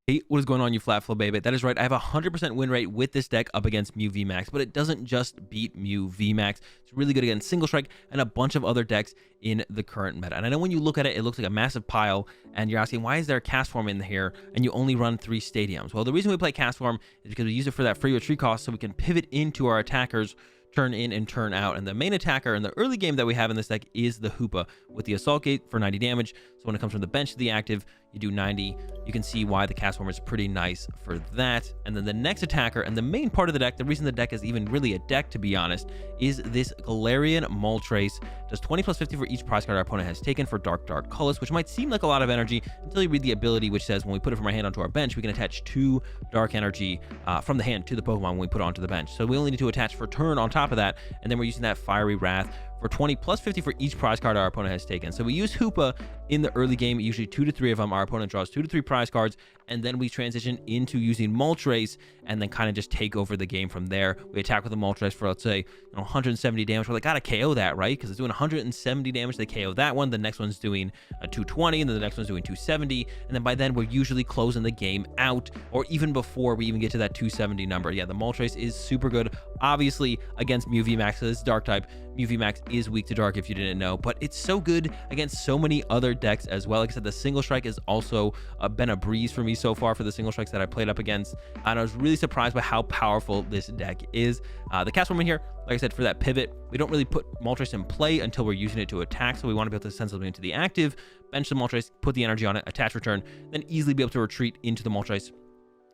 Hey, what is going on, you flat flow baby? That is right. I have a 100% win rate with this deck up against Mew VMAX, but it doesn't just beat Mew VMAX. It's really good against Single Strike and a bunch of other decks in the current meta. And I know when you look at it, it looks like a massive pile, and you're asking, why is there a cast form in here and you only run 3 stadiums? Well, the reason we play cast form is because we use it for that free retreat cost so we can pivot into our attackers, turn in and turn out. And the main attacker in the early game that we have in this deck is the Hoopa with the Assault Gate for 90 damage. So when it comes from the bench to the active, you do 90. You can see why the cast form is pretty nice for that. And then the next attacker and the main part of the deck, the reason the deck is even really a deck, to be honest, is this Galarian Moltres. Does 20 plus 50 for each prize card our opponent has taken for Dark Colorless, which might seem like a lot of energy until you read the ability, which says when we put it from our hand onto our bench, we can attach 2 dark energy from the hand to the Pokemon when we put it onto the bench. So we only need to attach for turn on top of that, and then we're using that Fiery Wrath for 20 plus 50 for each prize card our opponent has taken. So we use Hoopa in the early game, usually 2 to 3 of them. Our opponent draws 2 to 3 prize cards, and then we transition into using Moltres and then kind of just take over the game from there. We attack with the Moltres for, let's say, 170 damage. We're like, gotta KO that, right? Because it's doing 170 damage. They KO that one. The next one's doing a 220, and then the next one's doing 270. And then by then, we're usually closing the game out, or even before we even get to that 270 number. Yeah, the Moltres is super good. Obviously, against Mew VMAX, so this is Dark type. Mew VMAX is weak to Dark if you didn't know, but it's so good against so many other decks as well. Like I said, the Single Strike has also been a breeze for me so far for the Single Strikes that I played up against, and I was really surprised by how powerful this deck is. The cast form in here, like I said, for that pivot, we don't really put Moltres in play until we're using it to attack, so we want to be able to send something into the active, bench the Moltres, put the energy on it, attach return, then easily be able to retreat into the Moltres.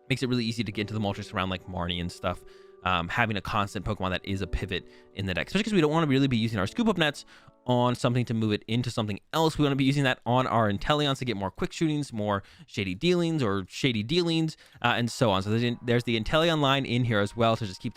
Makes it really easy to get into the Moltres around like Marnie and stuff. Having a constant Pokemon that is a pivot in the deck, especially because we don't want to really be using our scoop up nets on something to move it into something else. We want to be using that on our Inteleons to get more quick shootings, more shady dealings, and so on. So there's the Inteleon line in here as well to just keep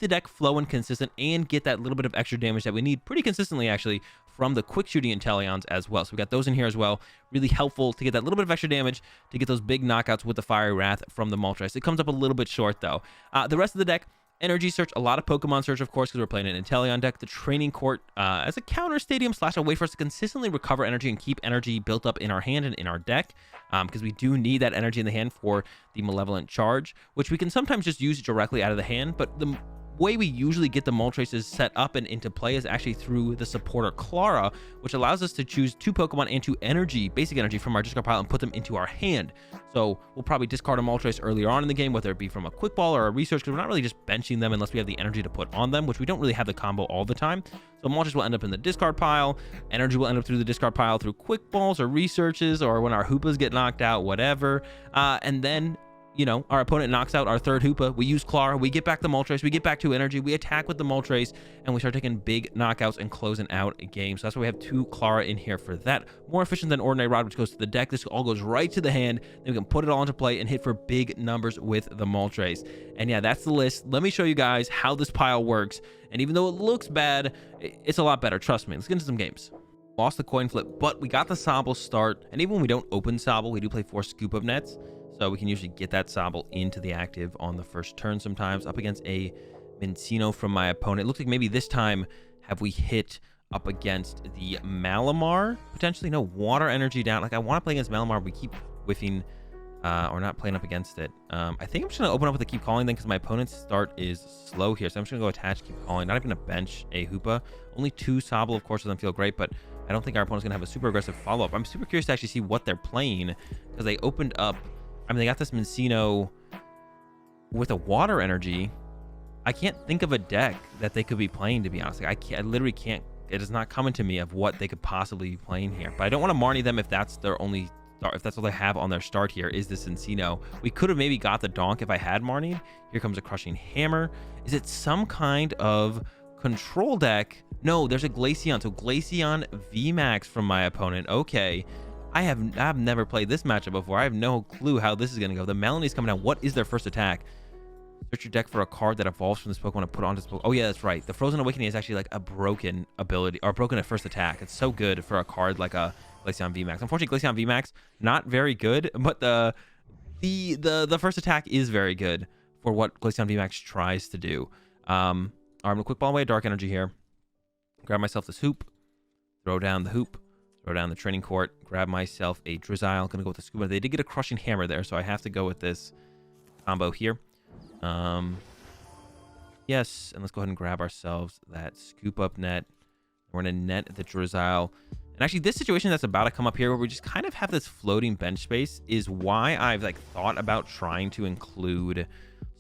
the deck flowing consistent and get that little bit of extra damage that we need pretty consistently, actually, from the quick shooting Inteleons as well. So we got those in here as well. Really helpful to get that little bit of extra damage to get those big knockouts with the Fiery Wrath from the Moltres. It comes up a little bit short though. The rest of the deck, Energy Search, a lot of Pokemon Search, of course, because we're playing an Inteleon deck. The Training Court as a counter stadium / a way for us to consistently recover energy and keep energy built up in our hand and in our deck, because we do need that energy in the hand for the Malevolent Charge, which we can sometimes just use directly out of the hand, but the way we usually get the Moltres set up and into play is actually through the supporter Clara, which allows us to choose 2 Pokemon and 2 energy, basic energy, from our discard pile and put them into our hand. So we'll probably discard a Moltres earlier on in the game, whether it be from a quick ball or a research, because we're not really just benching them unless we have the energy to put on them, which we don't really have the combo all the time. So Moltres will end up in the discard pile, energy will end up through the discard pile through quick balls or researches, or when our Hoopas get knocked out, whatever. And then our opponent knocks out our 3rd Hoopa. We use Clara. We get back the Moltres. We get back 2 energy. We attack with the Moltres, and we start taking big knockouts and closing out a game. So that's why we have 2 Clara in here for that. More efficient than Ordinary Rod, which goes to the deck. This all goes right to the hand. Then we can put it all into play and hit for big numbers with the Moltres. And yeah, that's the list. Let me show you guys how this pile works. And even though it looks bad, it's a lot better. Trust me. Let's get into some games. Lost the coin flip, but we got the Sobble start. And even when we don't open Sobble, we do play 4 scoop of nets. So we can usually get that Sobble into the active on the first turn sometimes, up against a Minccino from my opponent. It looks like maybe this time have we hit up against the Malamar, potentially. No, water energy down. Like, I want to play against Malamar. We keep whiffing or not playing up against it. I think I'm just going to open up with the Keep Calling then, because my opponent's start is slow here. So I'm just going to go attach Keep Calling. Not even going to bench a Hoopa. Only 2 Sobble, of course, doesn't feel great, but I don't think our opponent's going to have a super aggressive follow-up. I'm super curious to actually see what they're playing, because they opened up... I mean, they got this Minccino with a water energy. I can't think of a deck that they could be playing, to be honest. Like, I literally can't. It is not coming to me of what they could possibly be playing here. But I don't want to Marnie them if that's their only start. If that's all they have on their start here is this Minccino. We could have maybe got the Donk if I had Marnied. Here comes a Crushing Hammer. Is it some kind of control deck? No, there's a Glaceon. So Glaceon VMAX from my opponent. Okay. I've never played this matchup before. I have no clue how this is going to go. The Melanie's coming down. What is their first attack? Search your deck for a card that evolves from this Pokemon and put it onto this Pokemon. Oh, yeah, that's right. The Frozen Awakening is actually like a broken ability, or broken at first attack. It's so good for a card like a Glaceon VMAX. Unfortunately, Glaceon VMAX, not very good, but the first attack is very good for what Glaceon VMAX tries to do. I'm going to quick ball away Dark Energy here. Grab myself this Hoop. Throw down the Hoop. Throw down the training court, grab myself a Drizzile. Gonna go with the Scuba. They did get a Crushing Hammer there, so I have to go with this combo here. Yes, and let's go ahead and grab ourselves that Scoop Up net. We're gonna net the Drizzile. And actually, this situation that's about to come up here, where we just kind of have this floating bench space, is why I've like thought about trying to include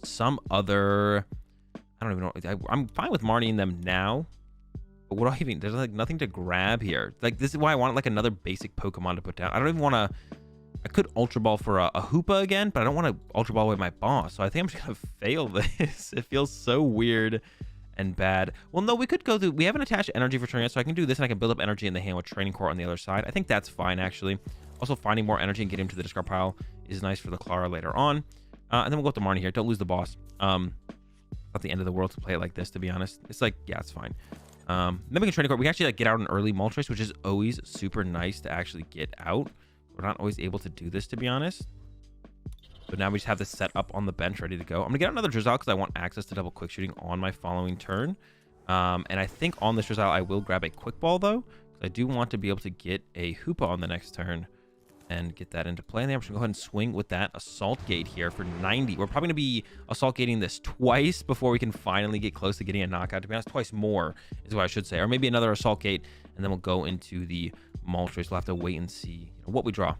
some other. I don't even know. I'm fine with Marnieing them now. But what do I even? There's like nothing to grab here. Like, this is why I want like another basic Pokemon to put down. I don't even want to. I could Ultra Ball for a Hoopa again, but I don't want to Ultra Ball with my boss. So I think I'm just gonna fail this. It feels so weird and bad. Well, no, we could go through. We haven't attached energy for training yet, so I can do this and I can build up energy in the hand with Training Court on the other side. I think that's fine actually. Also, finding more energy and getting him to the discard pile is nice for the Clara later on. And then we'll go with the Marnie here. Don't lose the boss. Not the end of the world to play it like this, to be honest. It's like, yeah, it's fine. Then we can Training Court. We can actually like get out an early Moltres, which is always super nice to actually get out. We're not always able to do this, to be honest. So now we just have this set up on the bench ready to go. I'm gonna get another Drizzile because I want access to double quick shooting on my following turn. And I think on this Drizzile I will grab a Quick Ball though, because I do want to be able to get a Hoopa on the next turn and get that into play. And then I'm just gonna go ahead and swing with that Assault Gate here for 90. We're probably gonna be Assault Gating this twice before we can finally get close to getting a knockout. To be honest, twice more is what I should say, or maybe another Assault Gate, and then we'll go into the Moltres. We'll have to wait and see what we draw.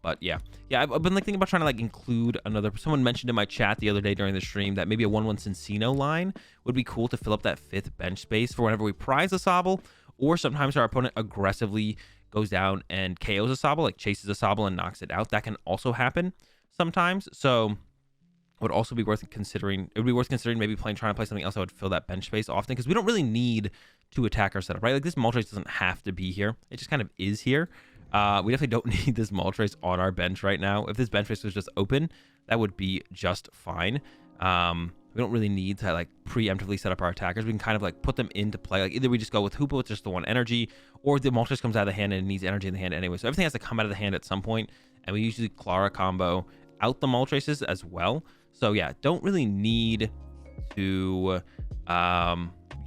But yeah, I've been like thinking about trying to like include another. Someone mentioned in my chat the other day during the stream that maybe a 1/1 Cincino line would be cool to fill up that 5th bench space for whenever we prize a Sobble, or sometimes our opponent aggressively goes down and KOs a Sobble, like chases a Sobble and knocks it out. That can also happen sometimes. So it would also be worth considering. It would be worth considering maybe trying to play something else that would fill that bench space often, because we don't really need to attack our setup, right? Like, this Moltres doesn't have to be here. It just kind of is here. We definitely don't need this Moltres on our bench right now. If this bench space was just open, that would be just fine. We don't really need to like preemptively set up our attackers. We can kind of like put them into play. Like, either we just go with Hoopa with just the 1 energy, or the Moltres comes out of the hand and it needs energy in the hand anyway. So everything has to come out of the hand at some point, and we usually Clara combo out the Moltreses as well. So yeah, don't really need to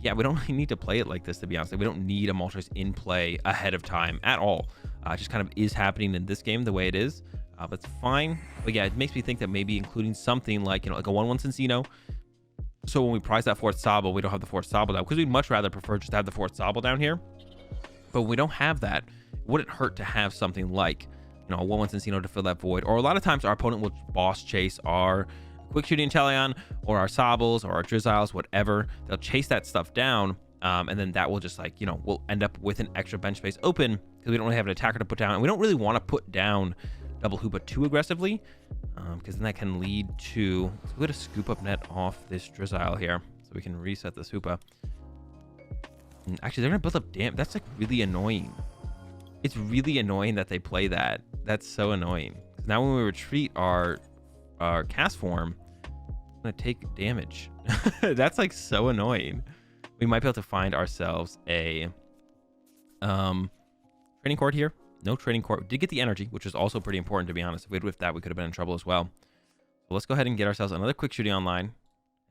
yeah, we don't really need to play it like this, to be honest. Like, we don't need a Moltres in play ahead of time at all. It just kind of is happening in this game the way it is. But it's fine. But yeah, it makes me think that maybe including something like, like a 1/1 Cincino. So when we prize that 4th Sobble, we don't have the 4th Sobble down, because we'd much rather prefer just to have the 4th Sobble down here. But we don't have that. It wouldn't hurt to have something like, a 1/1 Cincino to fill that void. Or a lot of times our opponent will boss chase our Quick Shooting Inteleon, or our Sobbles, or our Drizziles, whatever. They'll chase that stuff down, and then that will just like, we'll end up with an extra bench space open, because we don't really have an attacker to put down, and we don't really want to put down double Hoopa too aggressively, because then that can lead to. So we're going to Scoop Up net off this Drizzile here, so we can reset this Hoopa. And actually, they're going to build up damage. That's like really annoying. It's really annoying that they play that. That's so annoying. Now when we retreat our cast form, I'm gonna take damage. That's like so annoying. We might be able to find ourselves a Training Court here. No Training Court. We did get the energy, which is also pretty important, to be honest. If we had whiffed that, we could have been in trouble as well. So let's go ahead and get ourselves another Quick Shooting online.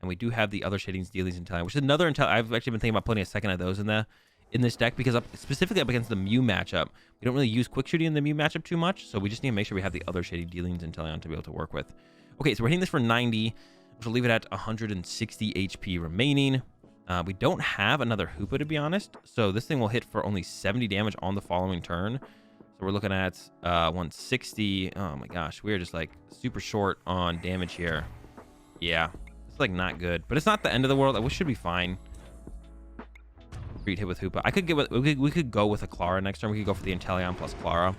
And we do have the other Shadings, Dealings, and Intelligence, which is another I've actually been thinking about putting a second of those in this deck, because specifically up against the Mew matchup, we don't really use Quick Shooting in the Mew matchup too much, so we just need to make sure we have the other Shady, Dealings, and Intelligence to be able to work with. Okay, so we're hitting this for 90, which will leave it at 160 HP remaining. We don't have another Hoopa, to be honest, so this thing will hit for only 70 damage on the following turn. So we're looking at 160. Oh my gosh, we're just like super short on damage here. Yeah, it's like not good, but it's not the end of the world. We should be fine. Hit with Hoopa. We could go with a Clara next turn. We could go for the Inteleon plus Clara.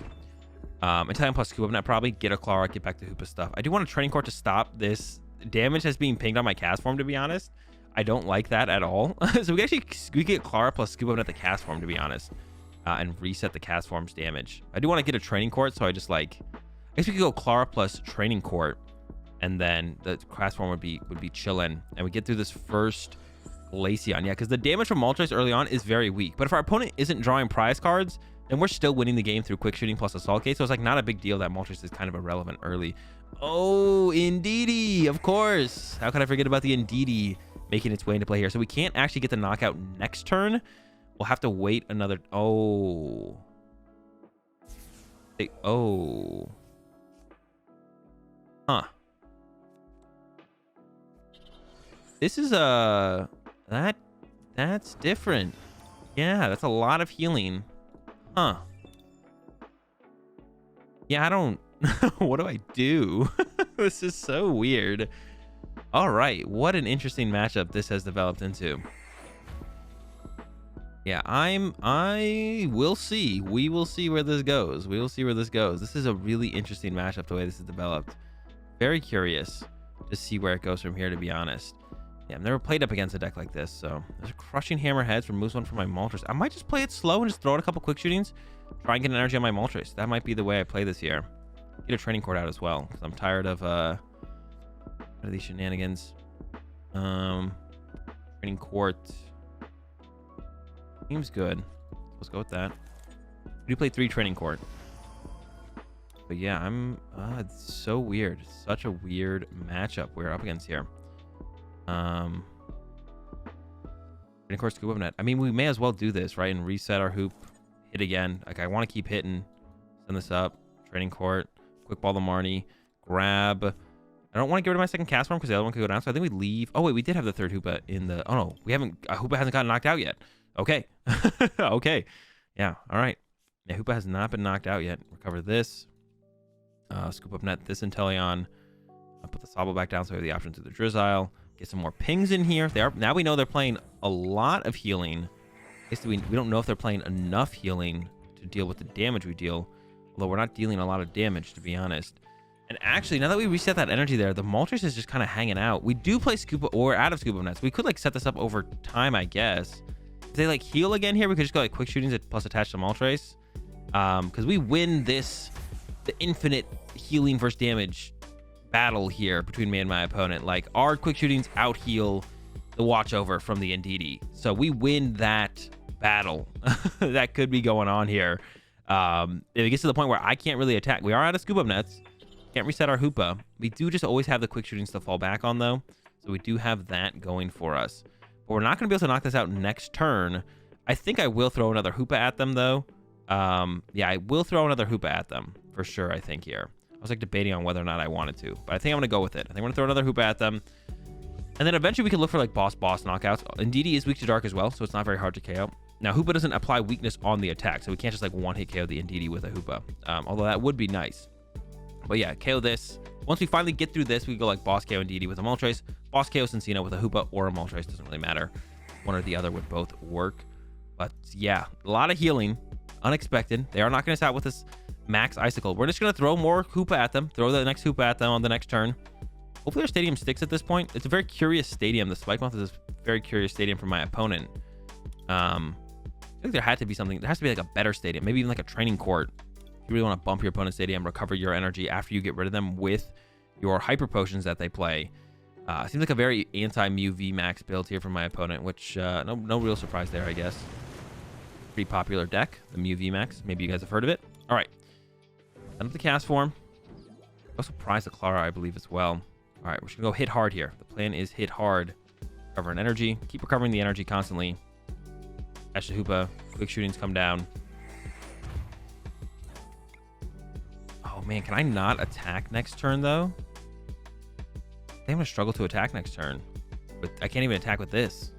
Inteleon plus Scoop Up net, probably get a Clara, get back to Hoopa stuff. I do want a Training Court to stop this damage that's being pinged on my cast form, to be honest. I don't like that at all. So we get Clara plus Scoop Up net the cast form, to be honest, and reset the cast form's damage. I do want to get a Training Court, so I guess we could go Clara plus Training Court, and then the cast form would be chillin', and we get through this first Glaceon. Yeah, because the damage from Moltres early on is very weak. But if our opponent isn't drawing prize cards, then we're still winning the game through Quick Shooting plus Assault Gate. So it's like not a big deal that Moltres is kind of irrelevant early. Oh, Indeedee, of course. How could I forget about the Indeedee making its way into play here? So we can't actually get the knockout next turn. We'll have to wait another. Oh, Oh. Huh. This is that's different. Yeah, that's a lot of healing. Huh. Yeah, I don't what do I do? This is so weird. All right, what an interesting matchup this has developed into. Yeah, I will see. We will see where this goes. We will see where this goes. This is a really interesting matchup the way this is developed. Very curious to see where it goes from here, to be honest. Yeah, I've never played up against a deck like this, so there's a Crushing Hammerheads, removes one from my Moltres. I might just play it slow and just throw out a couple quick shootings. Try and get an energy on my Moltres. That might be the way I play this here. Get a Training Court out as well, because I'm tired of these shenanigans. Training Court seems good. Let's go with that. We do play 3 Training Court. But yeah, it's so weird. Such a weird matchup we're up against here. Training Court, Scoop Up Net. I mean, we may as well do this, right? And reset our hoop. Hit again. Like, I want to keep hitting. Send this up. Training Court. Quick Ball the Marnie. Grab. I don't want to get rid of my second cast form because the other one could go down. So I think we leave. Oh, wait, we did have the third Hoopa in the... Oh, no. We haven't... Hoopa hasn't gotten knocked out yet. Okay. Okay. Yeah. All right. Yeah, Hoopa has not been knocked out yet. Recover this. Scoop Up Net this Inteleon. I'll put the Sobble back down so we have the option to the Drizzile. Get some more pings in here. Now we know they're playing a lot of healing. Basically, we don't know if they're playing enough healing to deal with the damage we deal. Although we're not dealing a lot of damage, to be honest. And actually, now that we reset that energy there, the Moltres is just kind of hanging out. We do play Scoop Up, or out of Scoop Up Nets. We could like set this up over time, I guess. If they like heal again here, we could just go like quick shootings plus attach to Moltres. Because we win this, the infinite healing versus damage battle here between me and my opponent. Like, our quick shootings out heal the watch over from the Indeedee, so we win that battle. That could be going on here. If it gets to the point where I can't really attack, we are out of Scoop Up Nets, can't reset our Hoopa. We do just always have the quick shootings to fall back on though, so we do have that going for us. But we're not going to be able to knock this out next turn. I think I will throw another Hoopa at them though. Yeah, I will throw another Hoopa at them for sure. I think here I was like debating on whether or not I wanted to, but I think I'm gonna go with it. I think I'm gonna throw another Hoopa at them, and then eventually we can look for like boss knockouts. Indeedee is weak to dark as well, so it's not very hard to KO. Now Hoopa doesn't apply weakness on the attack, so we can't just like one hit KO the Indeedee with a Hoopa. Although that would be nice. But yeah, KO this. Once we finally get through this, we go like boss KO Indeedee with a Moltres, boss KO Cincino with a Hoopa or a Moltres. Doesn't really matter. One or the other would both work. But yeah, a lot of healing. Unexpected. They are knocking us out with this Max Icicle. We're just going to throw more Hoopa at them. Throw the next Hoopa at them on the next turn. Hopefully our stadium sticks at this point. It's a very curious stadium. The Spike Month is a very curious stadium for my opponent. I think there had to be something. There has to be like a better stadium. Maybe even like a Training Court. You really want to bump your opponent's stadium, recover your energy after you get rid of them with your Hyper Potions that they play. Seems like a very anti-Mew VMAX build here from my opponent, which no real surprise there, I guess. Pretty popular deck, the Mew VMAX. Maybe you guys have heard of it. All right. Send up the cast form. Also prize the Clara, I believe, as well. All right, we're just going to go hit hard here. The plan is hit hard. Recover an energy. Keep recovering the energy constantly. Ash the Hoopa. Quick shootings come down. Oh, man. Can I not attack next turn, though? I think I'm going to struggle to attack next turn. But I can't even attack with this.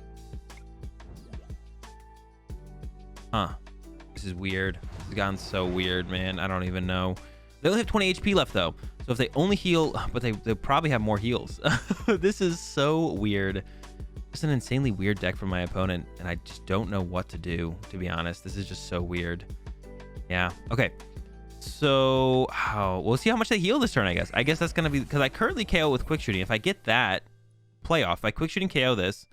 Huh. This is weird. This has gotten so weird, man. I don't even know. They only have 20 HP left, though. So if they only heal... But they probably have more heals. This is so weird. Just an insanely weird deck from my opponent. And I just don't know what to do, to be honest. This is just so weird. Yeah. Okay. So... we'll see how much they heal this turn, I guess. I guess that's going to be... Because I currently KO with Quick Shooting. If I get that playoff, if I Quick Shooting KO this,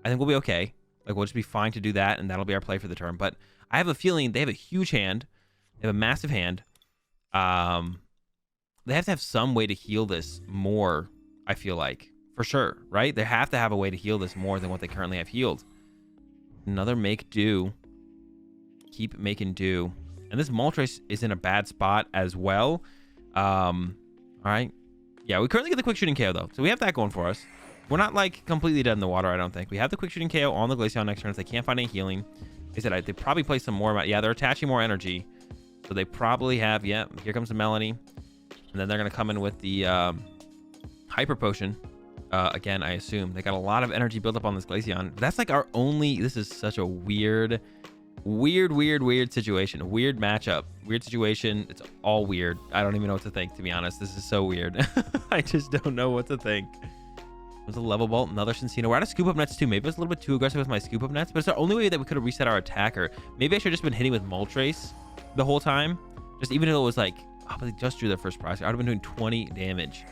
I think we'll be okay. Like, we'll just be fine to do that, and that'll be our play for the turn. But I have a feeling they have a huge hand. They have a massive hand. They have to have some way to heal this more, I feel like. For sure, right? They have to have a way to heal this more than what they currently have healed. Another make do. Keep making do. And this Moltres is in a bad spot as well. All right. Yeah, we currently get the Quick Shooting KO, though. So we have that going for us. We're not, like, completely dead in the water, I don't think. We have the Quick Shooting KO on the Glaceon next turn if they can't find any healing. They said they probably play some more. Yeah, they're attaching more energy. So they probably have, yeah, here comes the Melanie. And then they're going to come in with the Hyper Potion. Again, I assume. They got a lot of energy built up on this Glaceon. That's like our only... This is such a weird situation. A weird matchup. Weird situation. It's all weird. I don't even know what to think, to be honest. This is so weird. I just don't know what to think. There's a level ball, another Cincino. We're out of scoop up nets too. Maybe I was a little bit too aggressive with my scoop up nets, but it's the only way that we could have reset our attacker. Maybe I should have just been hitting with Moltres the whole time. Just even though it was like, oh, but they just drew their first prize. I would have been doing 20 damage.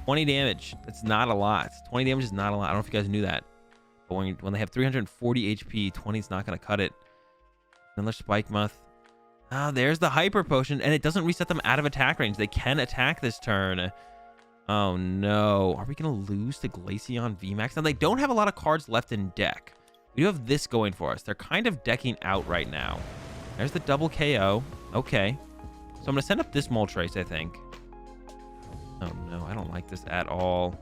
20 damage. That's not a lot. 20 damage is not a lot. I don't know if you guys knew that. But when they have 340 HP, 20 is not going to cut it. Another Spike Muth. Ah, there's the Hyper Potion, and it doesn't reset them out of attack range. They can attack this turn. Oh, no. Are we going to lose to Glaceon VMAX? Now, they don't have a lot of cards left in deck. We do have this going for us. They're kind of decking out right now. There's the double KO. Okay. So I'm going to send up this Moltres, I think. Oh, no. I don't like this at all.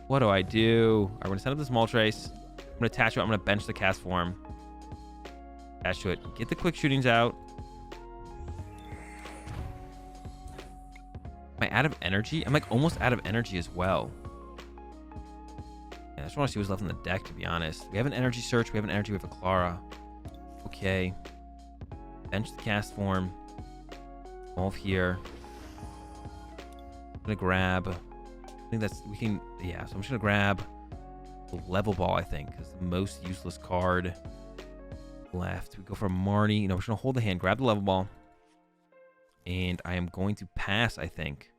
What do I do? I'm going to send up this Moltres. I'm going to attach to it. I'm going to bench the cast form. Attach to it. Get the quick shootings out. Am I out of energy? I'm like almost out of energy as well. Yeah, I just want to see what's left in the deck, to be honest. We have an energy search. We have an energy. We have a Clara. Okay. Bench the cast form. Evolve here. I'm going to grab. I think that's... We can... Yeah, so I'm just going to grab the level ball, I think, is the most useless card left. We go for Marnie. You know, we're just going to hold the hand, grab the level ball. And I am going to pass, I think.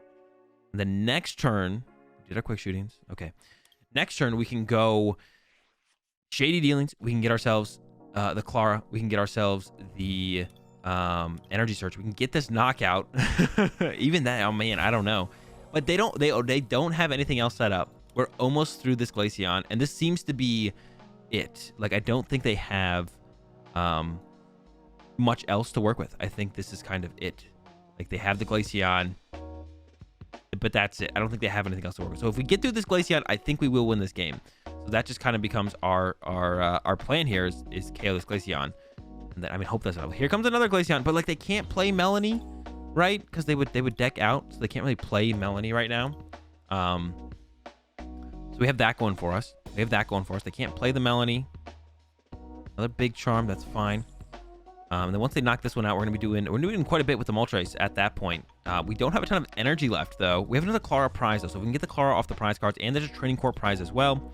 The next turn... Did our quick shootings? Okay. Next turn, we can go Shady Dealings. We can get ourselves the Clara. We can get ourselves the Energy Search. We can get this knockout. Even that, oh man, I don't know. But they don't have anything else set up. We're almost through this Glaceon, and this seems to be it. Like, I don't think they have much else to work with. I think this is kind of it. Like, they have the Glaceon, but that's it. I don't think they have anything else to work with. So if we get through this Glaceon, I think we will win this game. So that just kind of becomes our plan here is KO this Glaceon. And then, I mean, hope that's not. Here comes another Glaceon, but like they can't play Melanie, right? Because they would deck out, so they can't really play Melanie right now. So we have that going for us. We have that going for us. They can't play the Melanie. Another big charm. That's fine. And then once they knock this one out, we're doing quite a bit with the Moltres at that point. We don't have a ton of energy left, though. We have another Clara prize, though, so we can get the Clara off the prize cards, and there's a Training Core prize as well.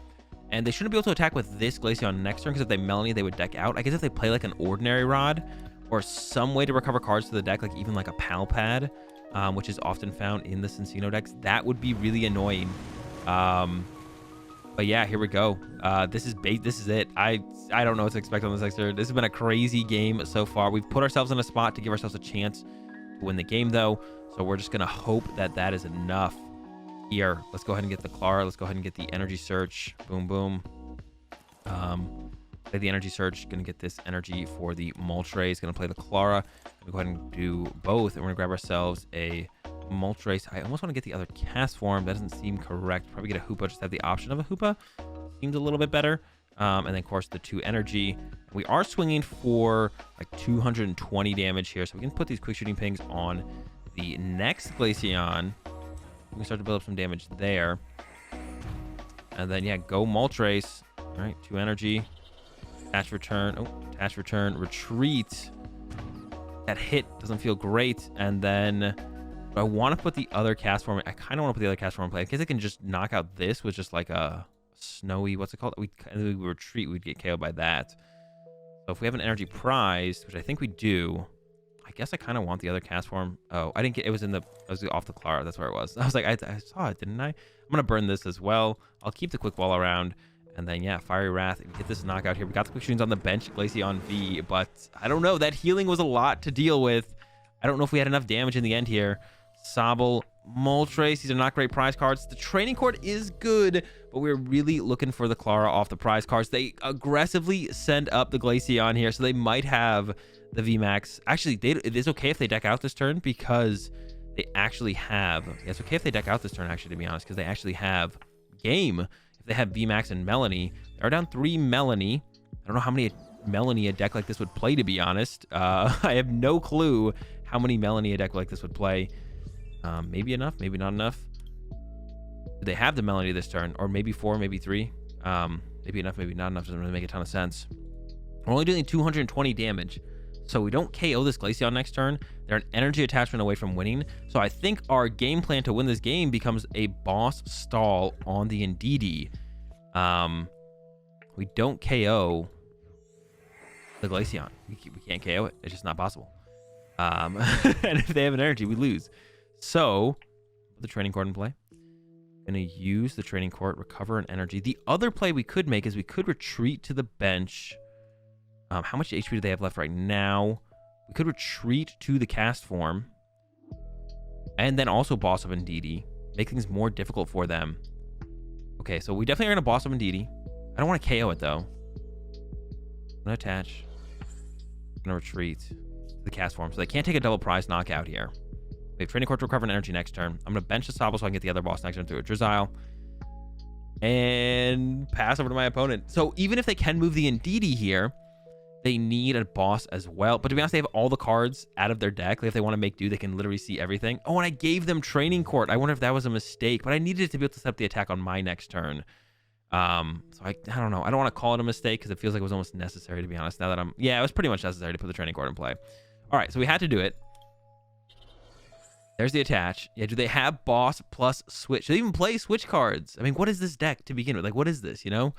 And they shouldn't be able to attack with this Glaceon next turn, because if they Melanie, they would deck out. I guess if they play like an Ordinary Rod, or some way to recover cards to the deck, like even like a Pal Pad, which is often found in the Cincino decks, that would be really annoying. But yeah, here we go. This is it. I don't know what to expect on this next turn. This has been a crazy game so far. We've put ourselves in a spot to give ourselves a chance to win the game, though. So we're just gonna hope that that is enough. Here, let's go ahead and get the Clara. Let's go ahead and get the Energy Search. Boom, boom. Play the Energy Search. Gonna get this energy for the Moltres. Gonna play the Clara. Gonna go ahead and do both, and we're gonna grab ourselves a Moltres. I almost want to get the other cast form. That doesn't seem correct. Probably get a Hoopa. Just have the option of a Hoopa. Seems a little bit better. And then, of course, the 2 energy. We are swinging for like 220 damage here, so we can put these quick shooting pings on the next Glaceon. We can start to build up some damage there. And then, yeah, go Moltres. All right, 2 energy. Attach return. Oh, attach return. Retreat. That hit doesn't feel great. And then I want to put the other cast form. I kind of want to put the other cast form in play. I guess I can just knock out this with just like a snowy, what's it called? We retreat. We'd get KO'd by that. So if we have an energy prize, which I think we do, I guess I kind of want the other cast form. Oh, I didn't get it. Was off the Clara. That's where it was. I was like, I saw it, didn't I? I'm going to burn this as well. I'll keep the quick ball around. And then, yeah, Fiery Wrath. If we get this knockout here, we got the quick shootings on the bench, Glaceon V, but I don't know. That healing was a lot to deal with. I don't know if we had enough damage in the end here. Sobble, Moltres, these are not great prize cards. The Training Court is good, but we're really looking for the Clara off the prize cards. They aggressively send up the Glaceon here, so they might have the VMAX. Actually, it is okay if they deck out this turn, because they actually have... Yeah, it's okay if they deck out this turn, actually, to be honest, because they actually have game. If they have VMAX and Melanie, they're down 3 Melanie. I don't know how many Melanie a deck like this would play, to be honest. I have no clue how many Melanie a deck like this would play. Maybe enough, maybe not enough. Do they have the Melanie this turn? Or maybe 4, maybe 3. Maybe enough, maybe not enough. Doesn't really make a ton of sense. We're only doing 220 damage. So we don't KO this Glaceon next turn. They're an energy attachment away from winning. So I think our game plan to win this game becomes a boss stall on the Indeedee. We don't KO the Glaceon. We can't KO it. It's just not possible. And if they have an energy, we lose. So put the training court in play. Gonna use the training court, recover an energy. The other play we could make is we could retreat to the bench. How much HP do they have left right now? We could retreat to the cast form. And then also boss up Indeedee. Make things more difficult for them. Okay, so we definitely are going to boss up Indeedee. I don't want to KO it, though. I'm going to attach. I'm going to retreat to the cast form. So they can't take a double prize knockout here. We have training court to recover an energy next turn. I'm going to bench the Sobble so I can get the other boss next turn through a Drizzile. And pass over to my opponent. So even if they can move the Indeedee here, they need a boss as well. But to be honest, they have all the cards out of their deck. Like if they want to make do, they can literally see everything. Oh, and I gave them training court. I wonder if that was a mistake, but I needed to be able to set up the attack on my next turn. So I don't know. I don't want to call it a mistake because it feels like it was almost necessary, to be honest. Now that yeah, it was pretty much necessary to put the training court in play. All right, so we had to do it. There's the attach. Yeah, do they have boss plus switch? Do they even play switch cards? I mean, what is this deck to begin with? Like, what is this, you know?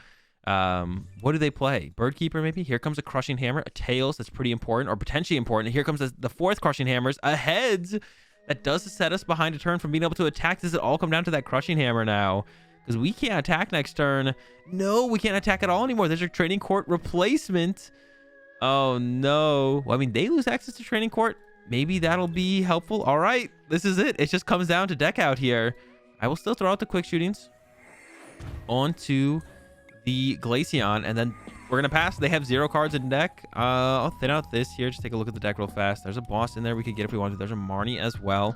What do they play? Birdkeeper, maybe? Here comes a Crushing Hammer, a Tails, that's pretty important, or potentially important. And here comes the fourth Crushing Hammers, a Heads. That does set us behind a turn from being able to attack. Does it all come down to that Crushing Hammer now? Because we can't attack next turn. No, we can't attack at all anymore. There's your Training Court replacement. Oh, no. Well, I mean, they lose access to Training Court. Maybe that'll be helpful. All right, this is it. It just comes down to deck out here. I will still throw out the quick shootings onto the Glaceon, and then we're gonna pass. They have 0 cards in deck. I'll thin out this here. Just take a look at the deck real fast. There's a boss in there we could get if we want to. There's a Marnie as well.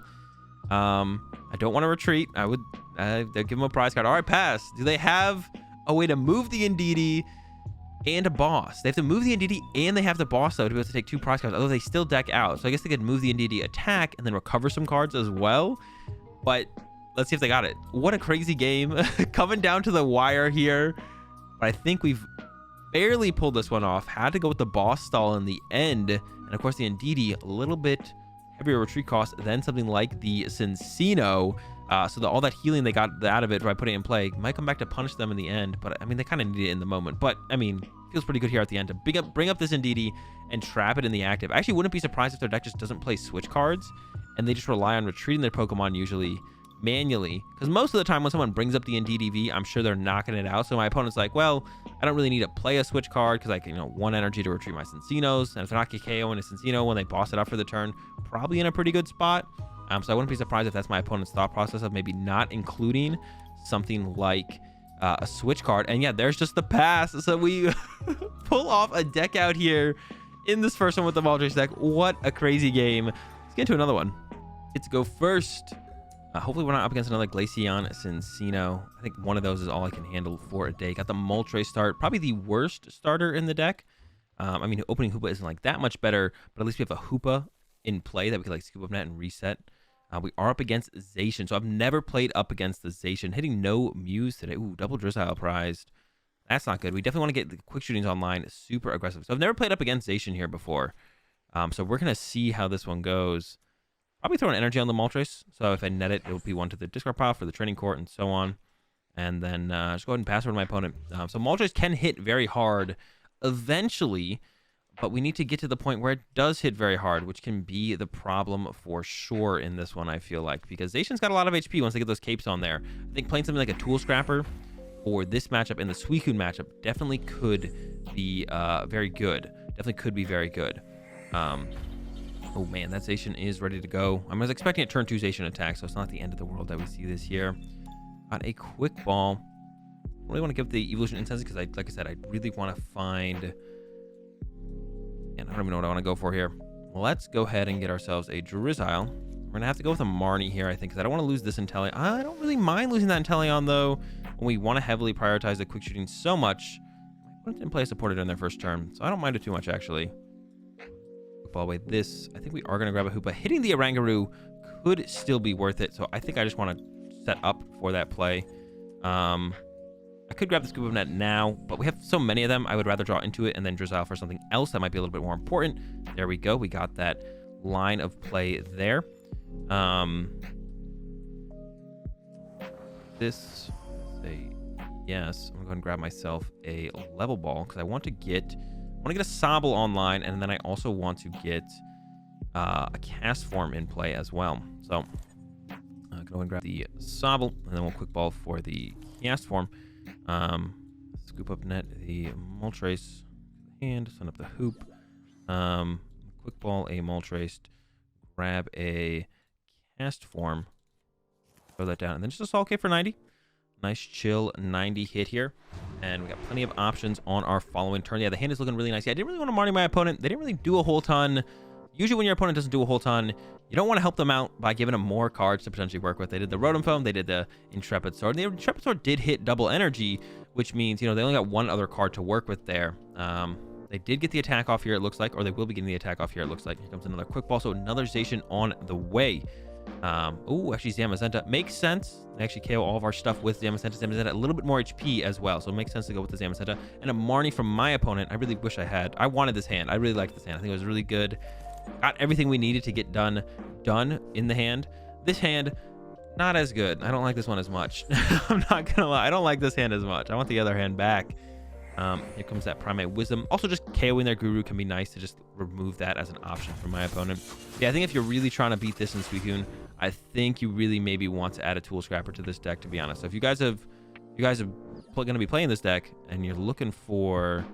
I don't want to retreat. I would they'll give them a prize card. All right, pass. Do they have a way to move the Indeedee and a boss? They have to move the Indeedee and they have the boss though to be able to take 2 prize cards, although they still deck out. So I guess they could move the Indeedee, attack, and then recover some cards as well. But let's see if they got it. What a crazy game. Coming down to the wire here. But I think we've barely pulled this one off. Had to go with the boss stall in the end. And of course, the Indeedee, a little bit heavier retreat cost than something like the Cincino. So all that healing they got out of it by putting it in play might come back to punish them in the end. But I mean, they kind of need it in the moment. But I mean, feels pretty good here at the end to bring up this Indeedee and trap it in the active. I actually wouldn't be surprised if their deck just doesn't play switch cards and they just rely on retreating their Pokemon usually manually, because most of the time when someone brings up the Indeedee, I'm sure they're knocking it out. So my opponent's like, well, I don't really need to play a switch card because I can, 1 energy to retreat my Cincinos, and if they're not KOing a Cincino when they boss it up for the turn, probably in a pretty good spot. So I wouldn't be surprised if that's my opponent's thought process of maybe not including something like a switch card. And yeah, there's just the pass. So we pull off a deck out here in this first one with the Moltres deck. What a crazy game. Let's get into another one. Let's go first. Hopefully we're not up against another Glaceon Cincino. I think one of those is all I can handle for a day. Got the Moltres start. Probably the worst starter in the deck. I mean, opening Hoopa isn't like that much better, but at least we have a Hoopa in play that we can like scoop up net and reset. We are up against Zacian. So I've never played up against the Zacian. Hitting no Muse today. Ooh, double Drizzile prized. That's not good. We definitely want to get the quick shootings online. Super aggressive. So I've never played up against Zacian here before. So we're going to see how this one goes. Probably throw an energy on the Moltres. So if I net it, it will be 1 to the discard pile for the training court and so on. And then just go ahead and pass over to my opponent. So Moltres can hit very hard eventually, but we need to get to the point where it does hit very hard, which can be the problem for sure in this one, I feel like. Because Zacian's got a lot of HP once they get those capes on there. I think playing something like a Tool Scrapper for this matchup and the Suicune matchup definitely could be very good. Definitely could be very good. Oh man, that Zacian is ready to go. I was expecting a turn 2 Zacian attack, so it's not the end of the world that we see this here. Got a quick ball. I really want to give the Evolution Incense because, like I said, I really want to find... And I don't even know what I want to go for here. Well, let's go ahead and get ourselves a Drizzile. We're going to have to go with a Marnie here, I think, because I don't want to lose this Inteleon. I don't really mind losing that Inteleon, though, when we want to heavily prioritize the quick shooting so much. didn't play a supporter during their first turn, so I don't mind it too much, actually. Ball away this. I think we are going to grab a Hoopa. Hitting the Orangaroo could still be worth it, so I think I just want to set up for that play. I could grab the Scoop of Net now, but we have so many of them, I would rather draw into it and then Drizzile for something else that might be a little bit more important. There we go. We got that line of play there. This is a yes. I'm going to grab myself a level ball because I want to get a Sobble online, and then I also want to get a cast form in play as well. So I'm going to grab the Sobble, and then we'll quick ball for the cast form. Scoop up net the Moltres hand, send up the hoop. Quick ball a Moltres, grab a cast form, throw that down, and then just a Soul Cave for 90. Nice chill 90 hit here. And we got plenty of options on our following turn. Yeah, the hand is looking really nice. Yeah, I didn't really want to Marnie my opponent. They didn't really do a whole ton. Usually when your opponent doesn't do a whole ton, you don't want to help them out by giving them more cards to potentially work with. They did the Rotom Foam, they did the Intrepid Sword. The Intrepid Sword did hit double energy, which means, you know, they only got one other card to work with there. They did get the attack off here, it looks like, or they will be getting the attack off here, it looks like. Here comes another quick ball, so another Zacian on the way. Oh, actually Zamazenta makes sense. They actually KO all of our stuff with Zamazenta. Zamazenta a little bit more HP as well, so it makes sense to go with the Zamazenta. And a Marnie from my opponent. I really wish I had. I wanted this hand. I really liked this hand. I think it was really good. Got everything we needed to get done in the hand. This hand, not as good. I don't like this one as much. I'm not gonna lie. I don't like this hand as much. I want the other hand back. Here comes that Primate Wisdom. Also, just KOing their Guru can be nice to just remove that as an option for my opponent. Yeah, I think if you're really trying to beat this in Suicune, I think you really maybe want to add a Tool Scrapper to this deck, to be honest. So if you guys are going to be playing this deck and you're looking for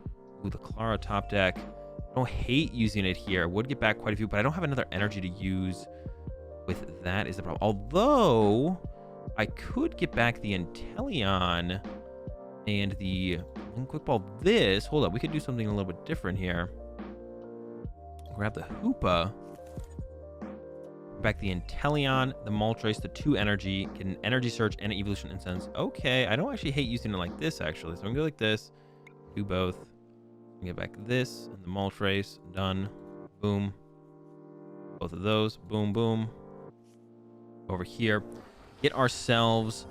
the Clara top deck, I don't hate using it here. Would get back quite a few, but I don't have another energy to use with that is the problem. Although I could get back the Inteleon and the quick ball this. Hold up, we could do something a little bit different here. Grab the Hoopa, back the Inteleon, the Moltres, the 2 energy, get an energy search and an evolution incense. Okay, I don't actually hate using it like this actually. So I'm gonna go like this, do both. Get back this and the Moltres, done. Boom. Both of those, boom, boom. Over here, get ourselves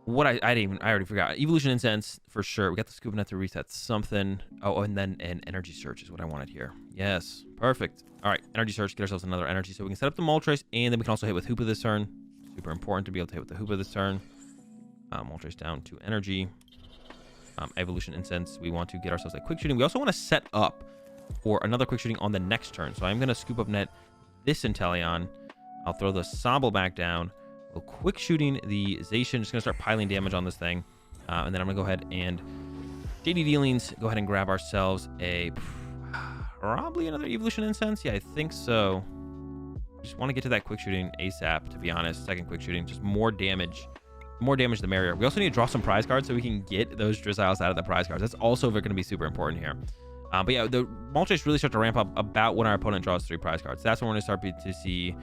what I already forgot. Evolution Incense for sure. We got the Scoop Net to reset something. Oh, and then an energy search is what I wanted here. Yes, perfect. All right, energy search, get ourselves another energy so we can set up the Moltres, and then we can also hit with Hoopa this turn. Super important to be able to hit with the Hoopa this turn. Moltres down to energy. Evolution Incense, we want to get ourselves a quick shooting. We also want to set up for another quick shooting on the next turn. So I'm going to Scoop Up Net this Inteleon. I'll throw the Sobble back down. We'll quick shooting the Zacian. Just going to start piling damage on this thing. And then I'm going to go ahead and JD Dealings, go ahead and grab ourselves a probably another Evolution Incense. Yeah, I think so. Just want to get to that quick shooting ASAP, to be honest. Second quick shooting, just more damage. More damage the merrier. We also need to draw some prize cards so we can get those Drizziles out of the prize cards. That's also going to be super important here. But yeah, the Moltres really start to ramp up about when our opponent draws 3 prize cards. That's when we're going to start to see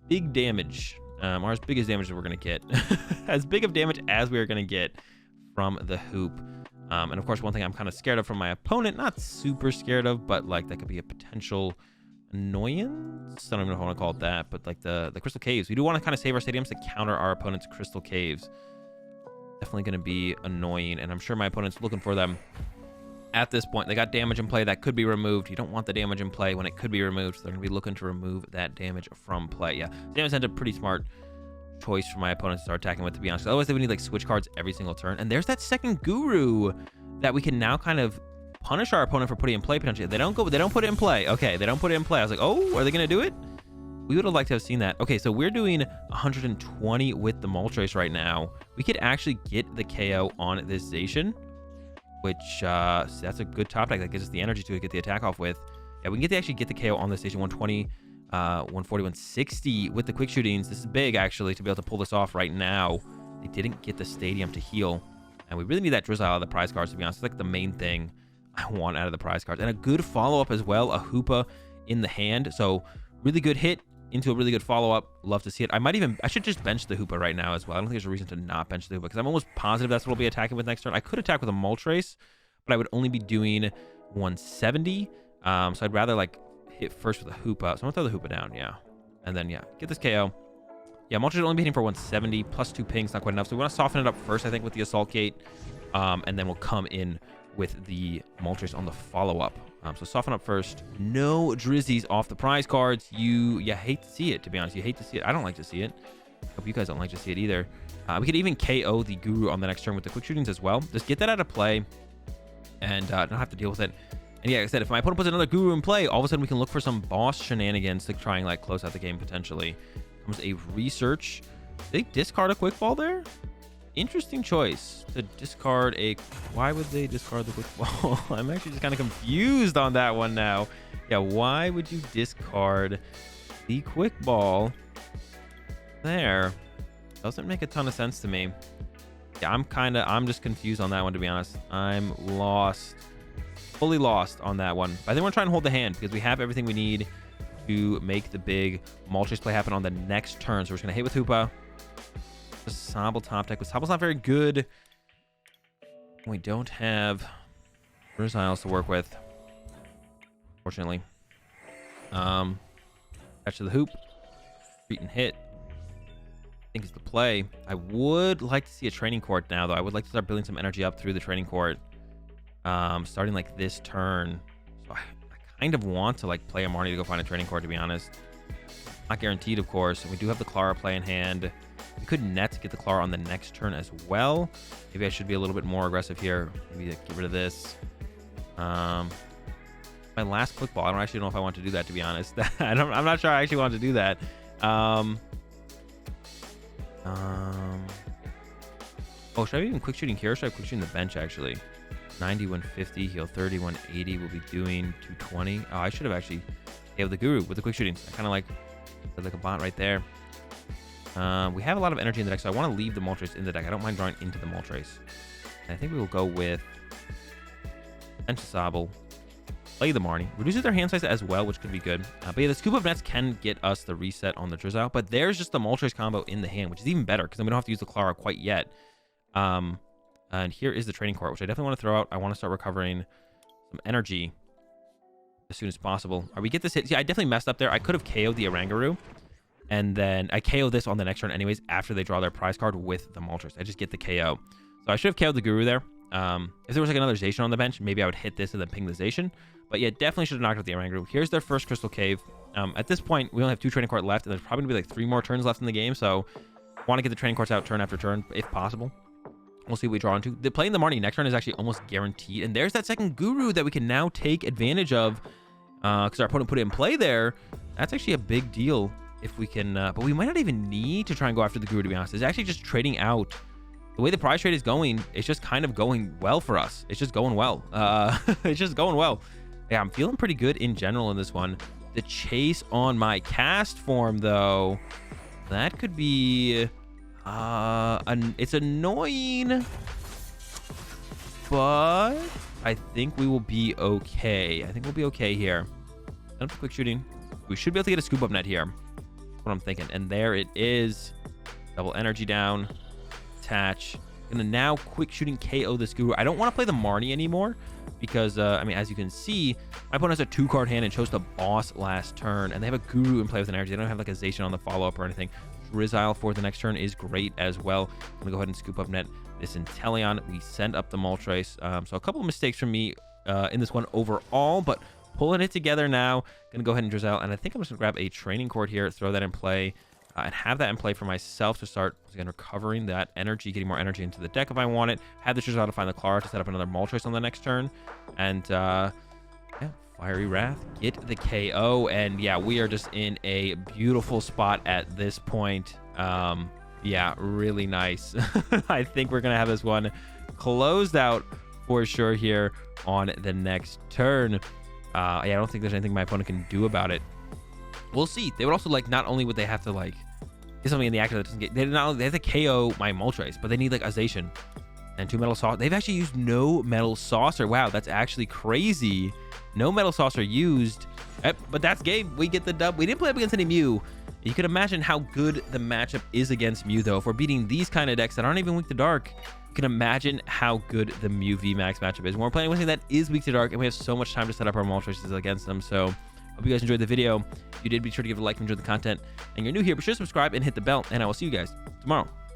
big damage, or as big as damage as we're going to get. As big of damage as we are going to get from the Hoop. And of course, one thing I'm kind of scared of from my opponent, not super scared of, but like that could be a potential annoyance. I don't even know if I want to call it that, but like the Crystal Caves. We do want to kind of save our stadiums to counter our opponent's Crystal Caves. Definitely going to be annoying, and I'm sure my opponent's looking for them at this point. They got damage in play that could be removed. You don't want the damage in play when it could be removed, so they're going to be looking to remove that damage from play. Yeah, Zamazenta, a pretty smart choice for my opponents to start attacking with, to be honest. Otherwise, they would need like switch cards every single turn. And there's that second Guru that we can now kind of punish our opponent for putting in play potentially. They don't put it in play. Okay, they don't put it in play. I was like, oh, are they going to do it? We would have liked to have seen that. Okay, so we're doing 120 with the Moltres right now. We could actually get the KO on this Zacian, which that's a good top deck. That gives us the energy to get the attack off with. Yeah, we can actually get the KO on this Zacian. 120, 140, 160 with the quick shootings. This is big, actually, to be able to pull this off right now. They didn't get the stadium to heal. And we really need that Drizzile out of the prize cards, to be honest. It's like the main thing I want out of the prize cards. And a good follow-up as well, a Hoopa in the hand. So really good hit into a really good follow-up. Love to see it. I should just bench the Hoopa right now as well. I don't think there's a reason to not bench the Hoopa because I'm almost positive that's what we'll be attacking with next turn. I could attack with a Moltres, but I would only be doing 170. So I'd rather like hit first with a Hoopa. So I'm gonna throw the Hoopa down, yeah. And then yeah, get this KO. Yeah, Moltres would only be hitting for 170 plus 2 pings, not quite enough. So we want to soften it up first, I think, with the Assault Gate. And then we'll come in with the Moltres on the follow-up. So soften up first. No Drizzies off the prize cards. You hate to see it, to be honest. You hate to see it. I don't like to see it. Hope you guys don't like to see it either. We could even KO the Guru on the next turn with the quick shootings as well. Just get that out of play and don't have to deal with it. And yeah, like I said, if my opponent puts another Guru in play, all of a sudden we can look for some boss shenanigans to try and like close out the game potentially. Comes a research. Did they discard a quick ball there? Interesting choice to discard a... Why would they discard the quick ball? I'm actually just kind of confused on that one now. Yeah, why would you discard the quick ball there? Doesn't make a ton of sense to me. Yeah, I'm just confused on that one, to be honest. I'm lost. Fully lost on that one. But I think we're trying to hold the hand because we have everything we need to make the big Moltres play happen on the next turn. So we're just going to hit with Hoopa. The Sobble top deck. But Sobble's not very good. We don't have Drizzles to work with, fortunately. Catch to the hoop. Treat and hit. I think is the play. I would like to see a training court now, though. I would like to start building some energy up through the training court. Starting like this turn. So I kind of want to like play a Marnie to go find a training court, to be honest. Not guaranteed, of course. We do have the Clara play in hand. We could net to get the Clara on the next turn as well. Maybe I should be a little bit more aggressive here. Maybe like, get rid of this. My last quick ball. I don't actually know if I want to do that, to be honest. I'm not sure I actually want to do that. Oh, should I even quick shooting here? Or should I quick shooting the bench actually? 90, 150, heal 30, 180. We'll be doing 220. Oh, I should have actually KO'd the Guru with the quick shootings. I kind of like a bot right there. We have a lot of energy in the deck, so I want to leave the Moltres in the deck. I don't mind drawing into the Moltres. And I think we will go with bench Sobble. Play the Marnie. Reduces their hand size as well, which could be good. But yeah, the Scoop of Nets can get us the reset on the Drizzle. But there's just the Moltres combo in the hand, which is even better because then we don't have to use the Clara quite yet. And here is the training court, which I definitely want to throw out. I want to start recovering some energy as soon as possible. We get this hit. See, I definitely messed up there. I could have KO'd the Oranguru. And then I KO this on the next turn anyways after they draw their prize card with the Moltres. I just get the KO. So I should have KO'd the Guru there. If there was like another Zacian on the bench, maybe I would hit this and then ping the Zacian. But yeah, definitely should have knocked out the Oranguru. Here's their first Crystal Cave. At this point, we only have 2 training court left, and there's probably going to be like 3 more turns left in the game. So I want to get the training courts out turn after turn, if possible. We'll see what we draw into. The playing the Marnie next turn is actually almost guaranteed. And there's that second Guru that we can now take advantage of because our opponent put it in play there. That's actually a big deal if we can. But we might not even need to try and go after the Guru, to be honest. It's actually just trading out. The way the prize trade is going, it's just kind of going well for us. It's just going well. It's just going well. Yeah, I'm feeling pretty good in general in this one. The chase on my cast form, though, that could be... it's annoying, but I think we will be okay. I think we'll be okay here. Enough quick shooting. We should be able to get a scoop up net here. That's what I'm thinking. And there it is. Double energy down. Attach. Gonna now quick shooting KO this Guru. I don't want to play the Marnie anymore because, I mean, as you can see, my opponent has a 2-card hand and chose the boss last turn, and they have a Guru in play with an energy. They don't have like a Zacian on the follow-up or anything. Drizzle for the next turn is great as well. I'm gonna go ahead and scoop up net this Inteleon. We send up the Moltres. So a couple of mistakes from me in this one overall, but pulling it together now. Gonna go ahead and Drizzle, and I think I'm just gonna grab a training court here, throw that in play, and have that in play for myself to start again recovering that energy, getting more energy into the deck if I want it. Have the Drizzle to find the Clara to set up another Moltres on the next turn, and yeah, Fiery Wrath, get the KO, and yeah, we are just in a beautiful spot at this point. Yeah, really nice. I think we're gonna have this one closed out for sure here on the next turn. Yeah, I don't think there's anything my opponent can do about it. We'll see. They would also like, not only would they have to like get something in the action that doesn't get, they have to KO my Moltres, but they need like a Zacian and 2 Metal Saucer. They've actually used no Metal Saucer. Wow, that's actually crazy. No Metal Saucer used. But that's game. We get the dub. We didn't play up against any Mew. You can imagine how good the matchup is against Mew, though. If we're beating these kind of decks that aren't even weak to dark, you can imagine how good the Mew VMAX matchup is. When we're playing with something that is weak to dark, and we have so much time to set up our Moltres against them. So hope you guys enjoyed the video. If you did, be sure to give it a like and enjoy the content. And you're new here, be sure to subscribe and hit the bell. And I will see you guys tomorrow.